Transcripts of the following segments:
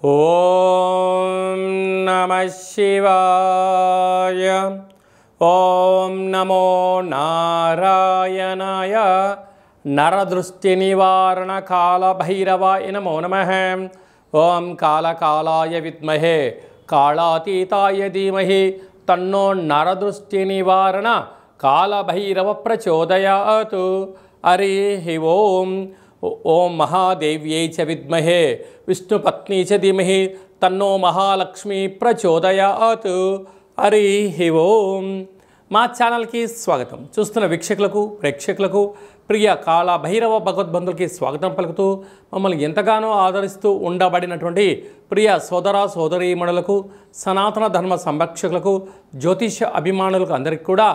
ఓం నమః శివాయ. ఓం నమో నారాయణాయ. నరదృష్టి నివారణ కాళభైరవాయ నమో నమః. ఓం కాళకాళాయ విద్మహే కాళాతీతాయ ధీమహి తన్నో నరదృష్టి నివారణ కాళభైరవ ప్రచోదయాత్. హరి ఓం. ఓం మహాదేవ్యై చ విద్మహే విష్ణుపత్ని చ ధీమహి తన్నో మహాలక్ష్మి ప్రచోదయాత్. హరి ఓం. మా ఛానల్కి స్వాగతం. చూస్తున్న వీక్షకులకు ప్రేక్షకులకు ప్రియ కాళభైరవ భగవద్బంధులకి స్వాగతం పలుకుతూ మమ్మల్ని ఎంతగానో ఆదరిస్తూ ఉండబడినటువంటి ప్రియ సోదర సోదరీమణులకు సనాతన ధర్మ సంరక్షకులకు జ్యోతిష అభిమానులకు అందరికీ కూడా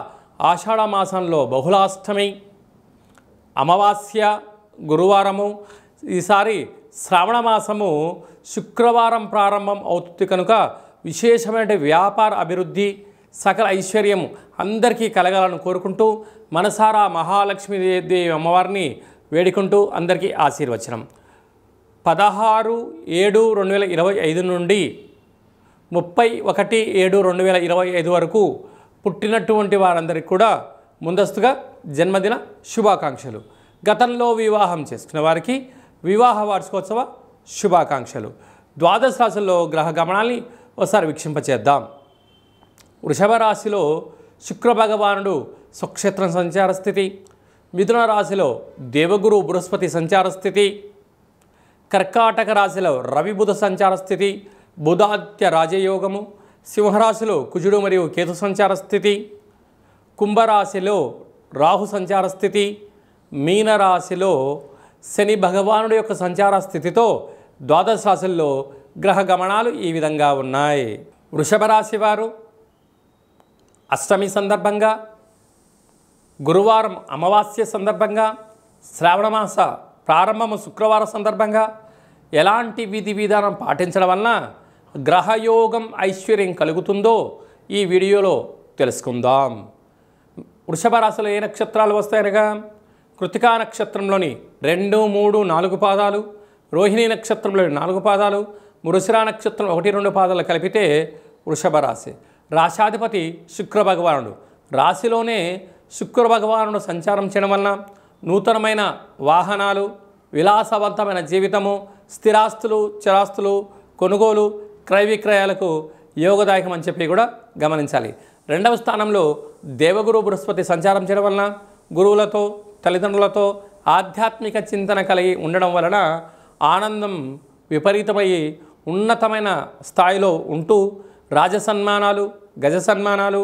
ఆషాఢ మాసంలో బహుళాష్టమి అమావాస్య గురువారము, ఈసారి శ్రావణ మాసము శుక్రవారం ప్రారంభం అవుతుంది కనుక విశేషమైన వ్యాపార అభివృద్ధి సకల ఐశ్వర్యం అందరికీ కలగాలని కోరుకుంటూ మనసారా మహాలక్ష్మీదేవి అమ్మవారిని వేడుకుంటూ అందరికీ ఆశీర్వచనం. 16/7/2025 నుండి 31/7/2025 వరకు పుట్టినటువంటి వారందరికీ కూడా ముందస్తుగా జన్మదిన శుభాకాంక్షలు. గతంలో వివాహం చేసుకున్న వారికి వివాహ వార్షికోత్సవ శుభాకాంక్షలు. ద్వాదశ రాశుల్లో గ్రహ గమనాల్ని ఒకసారి వీక్షింపచేద్దాం. వృషభ రాశిలో శుక్ర భగవానుడు స్వక్షేత్రం సంచార స్థితి. మిథున రాశిలో దేవగురు బృహస్పతి సంచార స్థితి. కర్కాటక రాశిలో రవి బుధ సంచార స్థితి, బుధాదిత్య రాజయోగము. సింహరాశిలో కుజుడు మరియు కేతు సంచార స్థితి. కుంభరాశిలో రాహు సంచార స్థితి. మీనరాశిలో శని భగవానుడి యొక్క సంచార స్థితితో ద్వాదశ రాశుల్లో గ్రహ గమనాలు ఈ విధంగా ఉన్నాయి. వృషభ రాశి వారు అష్టమి సందర్భంగా, గురువారం అమావాస్య సందర్భంగా, శ్రావణమాస ప్రారంభము శుక్రవారం సందర్భంగా ఎలాంటి విధి విధానం పాటించడం వలన గ్రహయోగం ఐశ్వర్యం కలుగుతుందో ఈ వీడియోలో తెలుసుకుందాం. వృషభ రాశిలో ఏ నక్షత్రాలు వస్తాయనగా కృతికా నక్షత్రంలోని 2, 3, 4 పాదాలు, రోహిణీ నక్షత్రంలోని 4 పాదాలు, మృగశిర నక్షత్రం 1, 2 పాదాలు కలిపితే వృషభ రాశి. రాశాధిపతి శుక్ర భగవానుడు. రాశిలోనే శుక్ర భగవానుడు సంచారం చేయడం వలన నూతనమైన వాహనాలు, విలాసవంతమైన జీవితము, స్థిరాస్తులు, చరాస్తులు కొనుగోలు, క్రయ విక్రయాలకు యోగదాయకం అని చెప్పి కూడా గమనించాలి. రెండవ స్థానంలో దేవగురు బృహస్పతి సంచారం చేయడం వలన గురువులతో, తల్లిదండ్రులతో ఆధ్యాత్మిక చింతన కలిగి ఉండడం వలన ఆనందం విపరీతమయ్యి ఉన్నతమైన స్థాయిలో ఉంటూ రాజసన్మానాలు, గజ సన్మానాలు,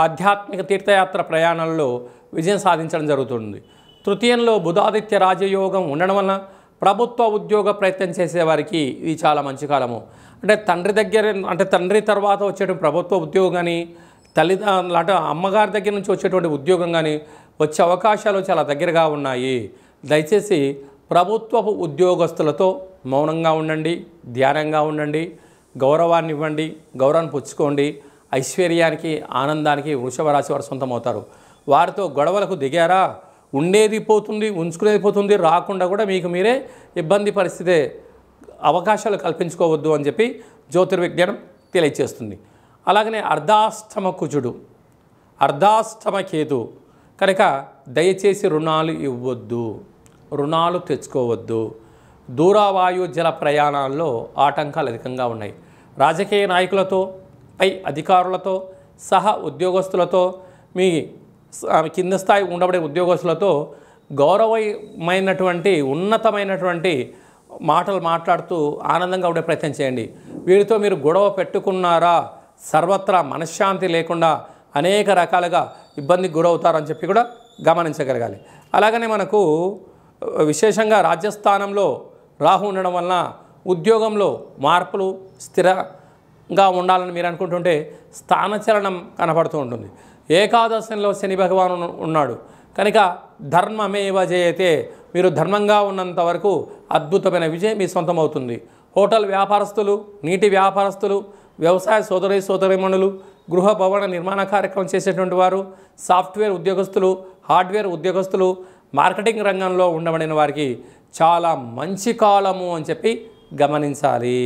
ఆధ్యాత్మిక తీర్థయాత్ర ప్రయాణాలలో విజయం సాధించడం జరుగుతుంది. తృతీయంలో బుధాదిత్య రాజయోగం ఉండడం వలన ప్రభుత్వ ఉద్యోగ ప్రయత్నం చేసేవారికి ఇది చాలా మంచి కాలము. అంటే తండ్రి తర్వాత వచ్చేటువంటి ప్రభుత్వ ఉద్యోగం కానీ, అంటే అమ్మగారి దగ్గర నుంచి వచ్చేటువంటి ఉద్యోగం కానీ వచ్చే అవకాశాలు చాలా దగ్గరగా ఉన్నాయి. దయచేసి ప్రభుత్వపు ఉద్యోగస్తులతో మౌనంగా ఉండండి, ధ్యానంగా ఉండండి, గౌరవాన్ని ఇవ్వండి, గౌరవాన్ని పుచ్చుకోండి. ఐశ్వర్యానికి, ఆనందానికి వృషభ రాశి వారు సొంతమవుతారు. వారితో గొడవలకు దిగారా ఉండేది పోతుంది, ఉంచుకునేది పోతుంది, రాకుండా కూడా మీకు మీరే ఇబ్బంది పరిస్థితి అవకాశాలు కల్పించుకోవద్దు అని చెప్పి జ్యోతిర్విజ్ఞానం తెలియచేస్తుంది. అలాగనే అర్ధాష్టమ కుజుడు, అర్ధాష్టమ కేతు కనుక దయచేసి రుణాలు ఇవ్వద్దు, రుణాలు తెచ్చుకోవద్దు. దూరవాయు జల ప్రయాణాల్లో ఆటంకాలు అధికంగా ఉన్నాయి. రాజకీయ నాయకులతో, పై అధికారులతో, సహా ఉద్యోగస్తులతో, మీ కింద స్థాయి ఉండబడే ఉద్యోగస్తులతో గౌరవమైనటువంటి ఉన్నతమైనటువంటి మాటలు మాట్లాడుతూ ఆనందంగా ఉండే ప్రయత్నం చేయండి. వీరితో మీరు గొడవ పెట్టుకున్నారా సర్వత్రా మనశ్శాంతి లేకుండా అనేక రకాలుగా ఇబ్బందికి గురవుతారని చెప్పి కూడా గమనించగలగాలి. అలాగనే మనకు విశేషంగా రాజ్యస్థానంలో రాహు ఉండడం వలన ఉద్యోగంలో మార్పులు, స్థిరంగా ఉండాలని మీరు అనుకుంటుంటే స్థానచలనం కనపడుతూ ఉంటుంది. ఏకాదశంలో శని భగవాను ఉన్నాడు కనుక ధర్మమేవ జయతే, మీరు ధర్మంగా ఉన్నంత వరకు అద్భుతమైన విజయం మీ సొంతమవుతుంది. హోటల్ వ్యాపారస్తులు, నీటి వ్యాపారస్తులు, వ్యవసాయ సోదరీమణులు, గృహ భవన నిర్మాణ కార్యక్రమం చేసేటువంటి వారు, సాఫ్ట్వేర్ ఉద్యోగస్తులు, హార్డ్వేర్ ఉద్యోగస్తులు, మార్కెటింగ్ రంగంలో ఉండబడిన వారికి చాలా మంచి కాలము అని చెప్పి గమనించాలి.